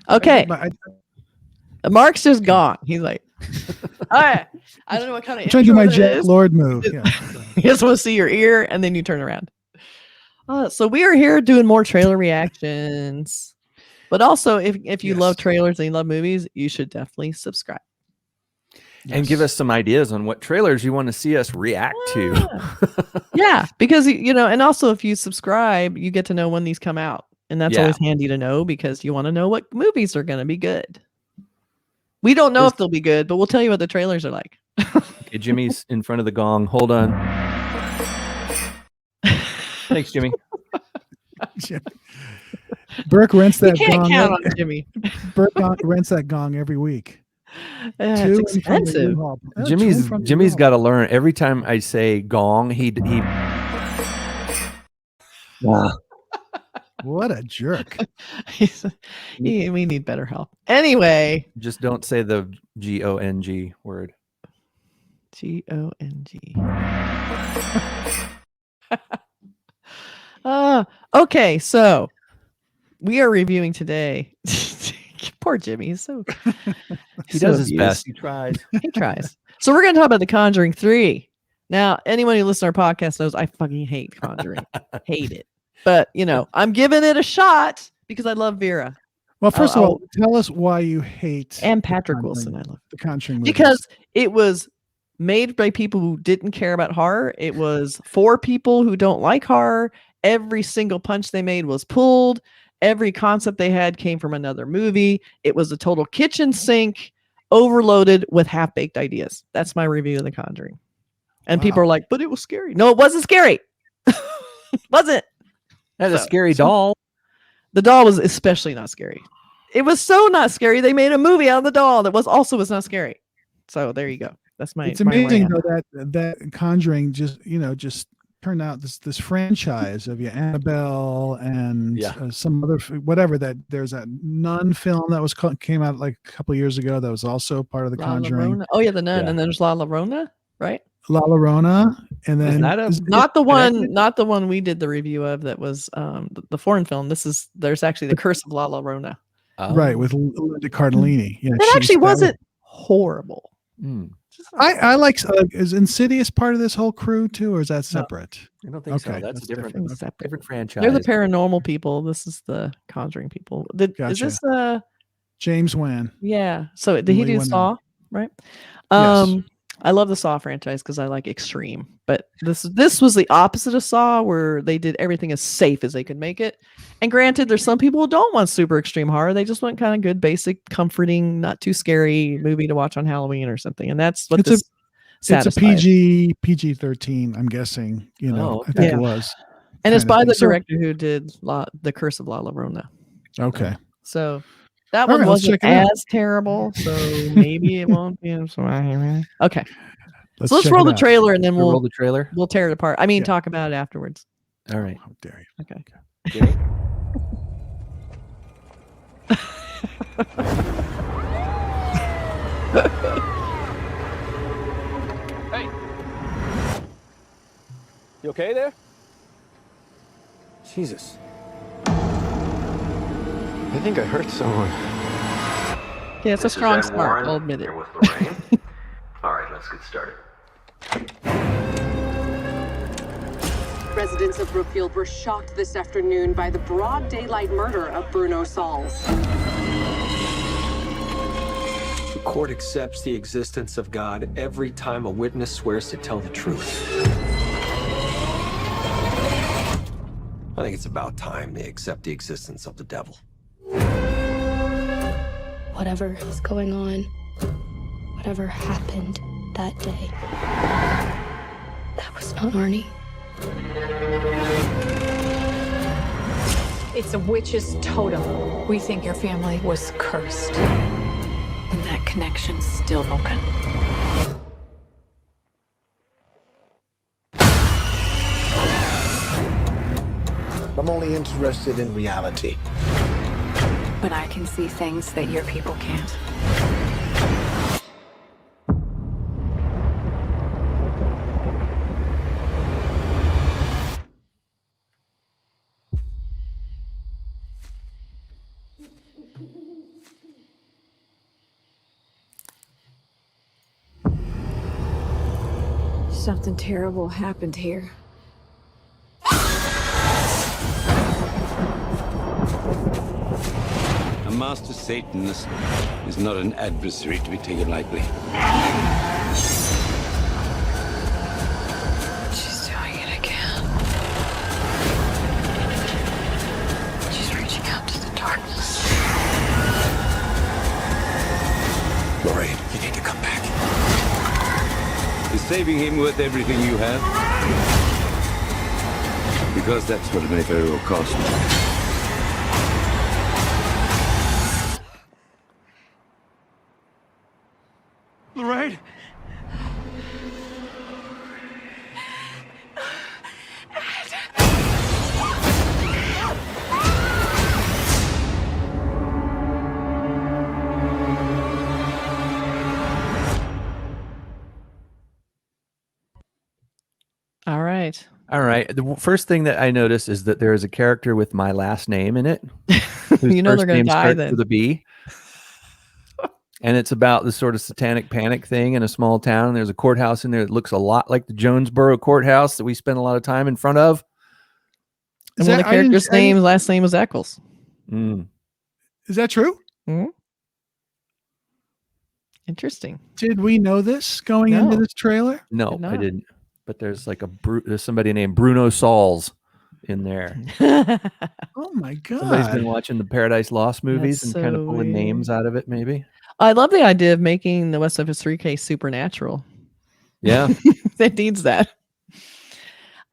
Okay. Mark's just gone. He's like, all right. I don't know what kind of I'm trying to do my Jack Lord move. Yeah. You just want to see your ear and then you turn around. So we are here doing more trailer reactions. But also, if you love trailers and you love movies, you should definitely subscribe. And give us some ideas on what trailers you want to see us react to. Yeah, because, and also if you subscribe, you get to know when these come out. And that's always handy to know because you want to know what movies are going to be good. We don't know if they'll be good, but we'll tell you what the trailers are like. Okay, Jimmy's in front of the gong. Hold on. Thanks, Jimmy. Burke rents that you can't gong. Count on Jimmy. Burke rents that gong every week. It's expensive. Jimmy's got to learn. Every time I say gong, he What a jerk. We need better help. Anyway. Just don't say the G-O-N-G word. G-O-N-G. Okay, so we are reviewing today. Poor Jimmy. He's he does his best. He tries. He tries. So we're going to talk about The Conjuring 3. Now, anyone who listens to our podcast knows I fucking hate Conjuring. Hate it. But, I'm giving it a shot because I love Vera. Well, first of all, tell us why you hate and Patrick Wilson. I love The Conjuring movies. Because it was made by people who didn't care about horror. It was for people who don't like horror. Every single punch they made was pulled. Every concept they had came from another movie. It was a total kitchen sink, overloaded with half-baked ideas. That's my review of The Conjuring. And people are like, but it was scary. No, it wasn't scary. Wasn't. That's a scary doll. The doll was especially not scary. It was so not scary. They made a movie out of the doll that was not scary. So there you go. That's my. It's amazing though that Conjuring just turned out this franchise of Annabelle and some other whatever that there's that Nun film that came out like a couple of years ago that was also part of the Conjuring. Oh yeah, the Nun, and then there's La Llorona, right? La Llorona, and then not the one we did the review of that was the foreign film. There's actually The Curse of La Llorona, right, with Linda Cardellini. Yeah, that actually wasn't horrible. I like. Is Insidious part of this whole crew too, or is that separate? I don't think so. That's a different franchise. They're the paranormal people. This is the Conjuring people. Is this James Wan? Yeah. So did he do Saw? Right. Yes. I love the Saw franchise because I like extreme, but this was the opposite of Saw, where they did everything as safe as they could make it. And granted, there's some people who don't want super extreme horror; they just want kind of good, basic, comforting, not too scary movie to watch on Halloween or something. And that's what it's a PG-13. I'm guessing. I think it was. And it's by the director who did The Curse of La Llorona. Okay. So. That one wasn't as terrible, so maybe it won't be. Okay. Let's roll the trailer and then we'll roll the trailer. We'll tear it apart. I mean, talk about it afterwards. All right. How dare you? Okay. Hey. You okay there? Jesus. I think I hurt someone. Yeah, it's a strong start. I'll admit it. All right, let's get started. Residents of Brookfield were shocked this afternoon by the broad daylight murder of Bruno Sauls. The court accepts the existence of God every time a witness swears to tell the truth. I think it's about time they accept the existence of the devil. Whatever is going on, whatever happened that day, that was not Arnie. It's a witch's totem. We think your family was cursed. And that connection's still broken. I'm only interested in reality. But I can see things that your people can't. Something terrible happened here. A master Satanist is not an adversary to be taken lightly. She's doing it again. She's reaching out to the darkness. Lorraine, you need to come back. Is saving him worth everything you have? Because that's what it may very well cost. Lorraine? All right. All right. The first thing that I noticed is that there is a character with my last name in it. You know they're going to die With then. a B. And it's about this sort of satanic panic thing in a small town. There's a courthouse in there that looks a lot like the Jonesboro courthouse that we spent a lot of time in front of. And one of the characters' last name was Eccles. Mm. Is that true? Mm-hmm. Interesting. Did we know this going into this trailer? No, I didn't. But there's like there's somebody named Bruno Sauls in there. Oh my God. Somebody's been watching the Paradise Lost movies That's and kind of so pulling names out of it, maybe. I love the idea of making the West Memphis Three case supernatural. Yeah. It needs that.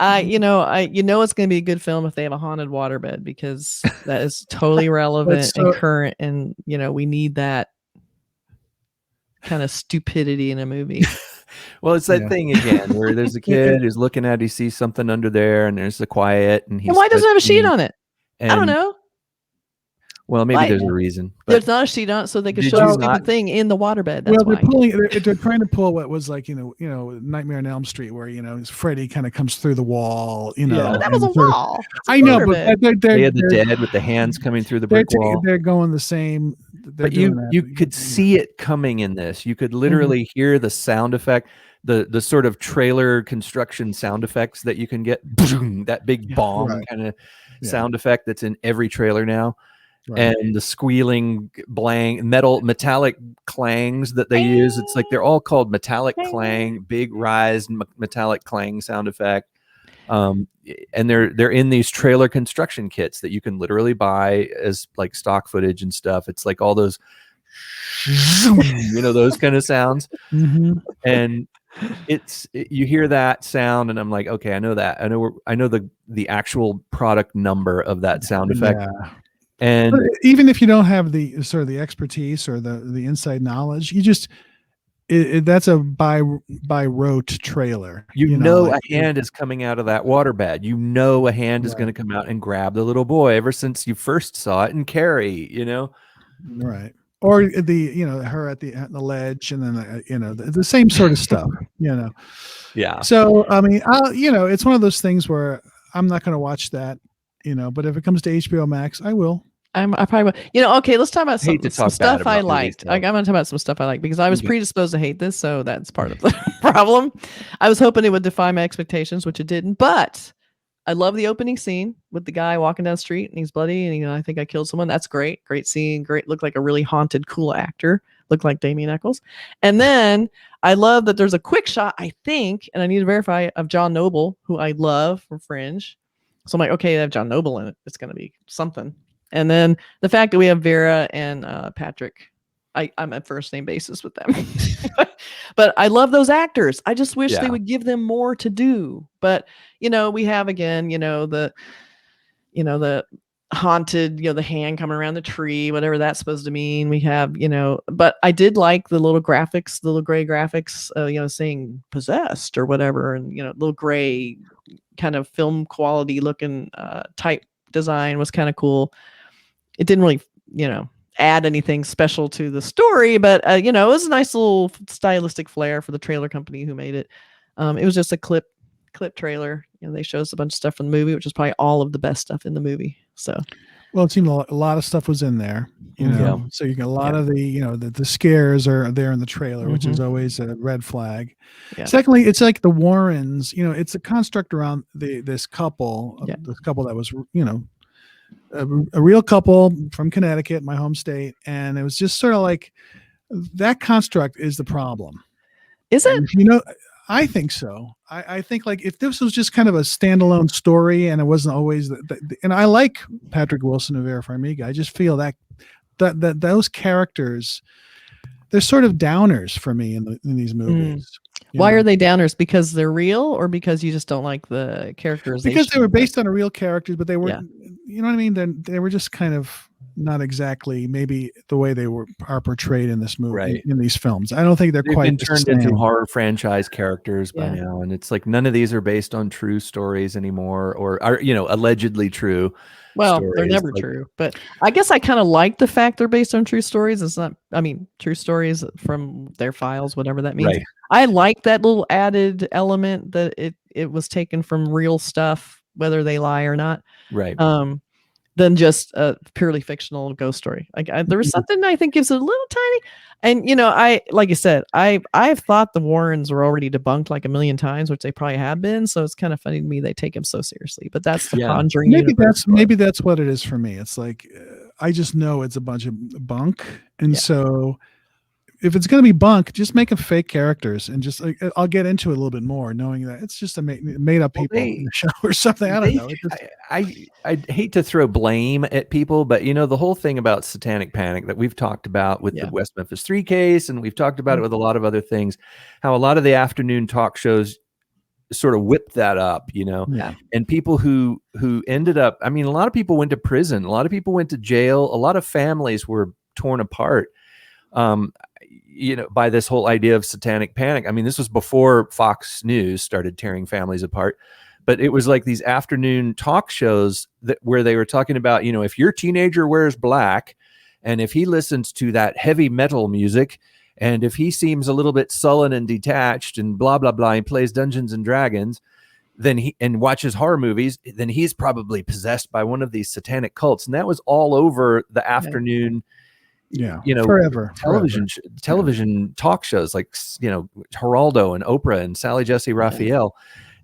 You know it's going to be a good film if they have a haunted waterbed, because that is totally relevant and current, and we need that kind of stupidity in a movie. Well, it's that thing again where there's a kid who's looking at, he sees something under there, and there's the quiet, and why doesn't it have a sheet on it? I don't know. Well, maybe there's a reason. There's not a sheet on it, so they could show the stupid thing in the waterbed. That's why. They're trying to pull what was like Nightmare on Elm Street, where Freddy kind of comes through the wall. That was a wall. I know, but they had the dead with the hands coming through the brick wall. They're going the same. But you could see it coming in this. You could literally hear the sound effect, the sort of trailer construction sound effects that you can get. That big bomb kind of sound effect that's in every trailer now. Right. And the squealing, metallic clangs that they use. It's like they're all called metallic clang, big rise, metallic clang sound effect. And they're in these trailer construction kits that you can literally buy as like stock footage and stuff. It's like all those, those kind of sounds. Mm-hmm. And you hear that sound, and I'm like, okay, I know that. I know the actual product number of that sound effect. Yeah. And but even if you don't have the sort of the expertise or the inside knowledge, you just that's a by rote trailer. A hand is coming out of that waterbed. A hand is going to come out and grab the little boy ever since you first saw it in Carrie. Right. Or her at the ledge, and then the same sort of stuff. Yeah. So I mean, it's one of those things where I'm not going to watch that. But if it comes to HBO Max, I will. I probably will. Okay, let's talk about some stuff I liked. I'm going to talk about some stuff I liked, because I was predisposed to hate this, so that's part of the problem. I was hoping it would defy my expectations, which it didn't. But I love the opening scene with the guy walking down the street and he's bloody and I think I killed someone. That's great. Great scene. Great. Looked like a really haunted, cool actor. Looked like Damien Eccles. And then I love that there's a quick shot, I think, and I need to verify, of John Noble, who I love from Fringe. So I'm like, okay, they have John Noble in it. It's going to be something. And then the fact that we have Vera and Patrick, I'm at first name basis with them. But I love those actors. I just wish they would give them more to do. But, we have, again, the haunted, the hand coming around the tree, whatever that's supposed to mean. We have, but I did like the little graphics, the little gray graphics, saying possessed or whatever. And, little gray kind of film quality looking type design was kind of cool. It didn't really, add anything special to the story, but it was a nice little stylistic flair for the trailer company who made it. It was just a clip trailer. They showed us a bunch of stuff from the movie, which is probably all of the best stuff in the movie. So, well, it seemed a lot of stuff was in there, You know, so you get a lot of the scares are there in the trailer, which is always a red flag. Yeah. Secondly, it's like the Warrens. You know, it's a construct around this couple, this couple that was a real couple from Connecticut, my home state, and it was just sort of like that construct is the problem. Is it? And, you know, I think so. I think like if this was just kind of a standalone story and it wasn't always and I like Patrick Wilson and Vera Farmiga. I just feel that those characters, they're sort of downers for me in these movies. Why are they downers? Because they're real, or because you just don't like the characterization? Because they were based on a real characters, but they were, you know what I mean? They were just kind of not exactly maybe the way they are portrayed in this movie, in these films. I don't think they've quite been turned into horror franchise characters by Yeah. now, and it's like none of these are based on true stories anymore, or are allegedly true. Well, stories. they're never Like, true, but I guess I kind of like the fact they're based on true stories. It's not, I mean, true stories from their files, whatever that means. Right. I like that little added element that it was taken from real stuff, whether they lie or not. Right. Than just a purely fictional ghost story. Like there was something I think gives it a little tiny, and you know, like you said, I've thought the Warrens were already debunked like a million times, which they probably have been. So it's kind of funny to me they take him so seriously. But that's the Conjuring. Maybe that's what it is for me. It's like I just know it's a bunch of bunk, and so if it's going to be bunk, just make them fake characters, and just I'll get into it a little bit more, knowing that it's just a made up people in the show or something. I don't know. I hate to throw blame at people, but you know, the whole thing about satanic panic that we've talked about with the West Memphis Three case, and we've talked about it with a lot of other things, how a lot of the afternoon talk shows sort of whipped that up, you know, and people who ended up, I mean, a lot of people went to prison, a lot of people went to jail, a lot of families were torn apart. You know, by this whole idea of satanic panic. I mean, this was before Fox News started tearing families apart, but it was like these afternoon talk shows where they were talking about, you know, if your teenager wears black and if he listens to that heavy metal music and if he seems a little bit sullen and detached and blah, blah, blah, and plays Dungeons and Dragons, then and watches horror movies, then he's probably possessed by one of these satanic cults. And that was all over the afternoon you know, television talk shows like, you know, Geraldo and Oprah and Sally Jesse Raphael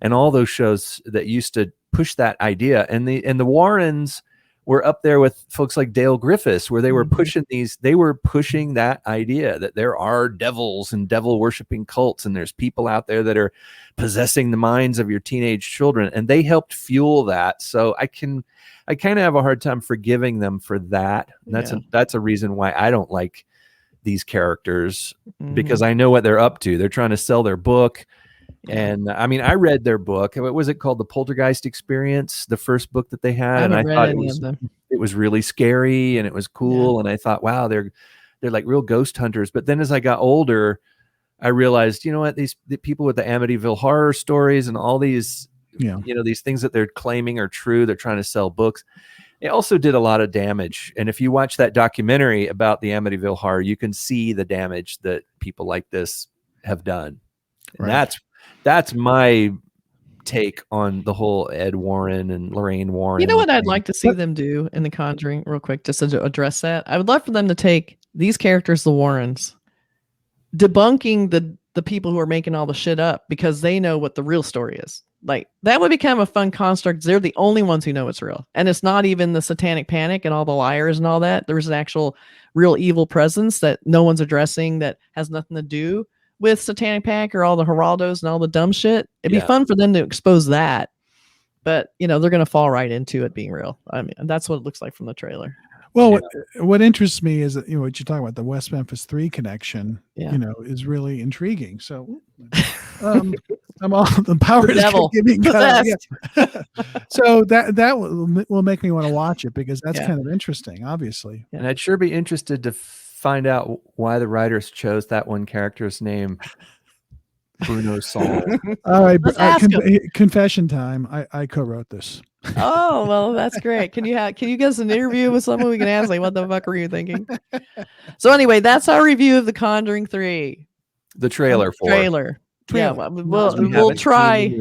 and all those shows that used to push that idea. And the Warrens were up there with folks like Dale Griffiths, where they were pushing that idea that there are devils and devil worshiping cults, and there's people out there that are possessing the minds of your teenage children, and they helped fuel that. So I kind of have a hard time forgiving them for that. And that's a reason why I don't like these characters, because I know what they're up to. They're trying to sell their book. And I mean, I read their book. What was it called? The Poltergeist Experience, the first book that they had. And I thought it was really scary and it was cool. And I thought, wow, they're like real ghost hunters. But then as I got older, I realized, you know what, the people with the Amityville horror stories and all these, you know, these things that they're claiming are true, they're trying to sell books. They also did a lot of damage. And if you watch that documentary about the Amityville horror, you can see the damage that people like this have done. And that's my take on the whole Ed Warren and Lorraine Warren. You know what I'd like to see them do in The Conjuring, real quick, just to address that? I would love for them to take these characters, the Warrens, debunking the people who are making all the shit up, because they know what the real story is. Like, that would become a fun construct. They're the only ones who know it's real. And it's not even the satanic panic and all the liars and all that. There's an actual real evil presence that no one's addressing that has nothing to do with satanic panic or all the Geraldos and all the dumb shit. It'd be fun for them to expose that. But, you know, they're going to fall right into it being real. I mean, that's what it looks like from the trailer. Well, what interests me is that, you know, what you're talking about, the West Memphis Three connection, you know, is really intriguing. So I'm all the power is giving. So that will make me want to watch it, because that's kind of interesting, obviously. And I'd sure be interested to find out why the writers chose that one character's name, Bruno Saul. All right, confession time. I co-wrote this. Oh, well, that's great. Can you get us an interview with someone we can ask, like, what the fuck were you thinking? So anyway, that's our review of The Conjuring 3. The trailer for trailer. Yeah, we'll try.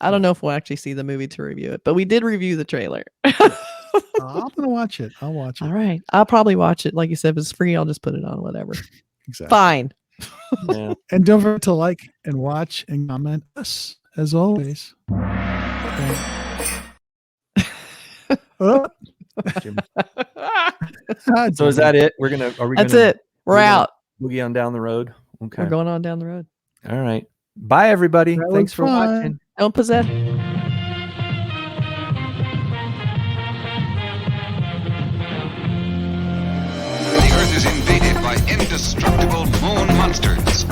I don't know if we'll actually see the movie to review it, but we did review the trailer. I'm gonna watch it. I'll watch it. All right. I'll probably watch it. Like you said, if it's free, I'll just put it on, whatever. Exactly. Fine. Yeah. And don't forget to like and watch and comment us as always. Oh. So is that it? That's it. We're out. Boogie on down the road. Okay. We're going on down the road. All right. Bye, everybody. That Thanks was for fun. watching. Don't possess. The Earth is invaded by indestructible moon monsters.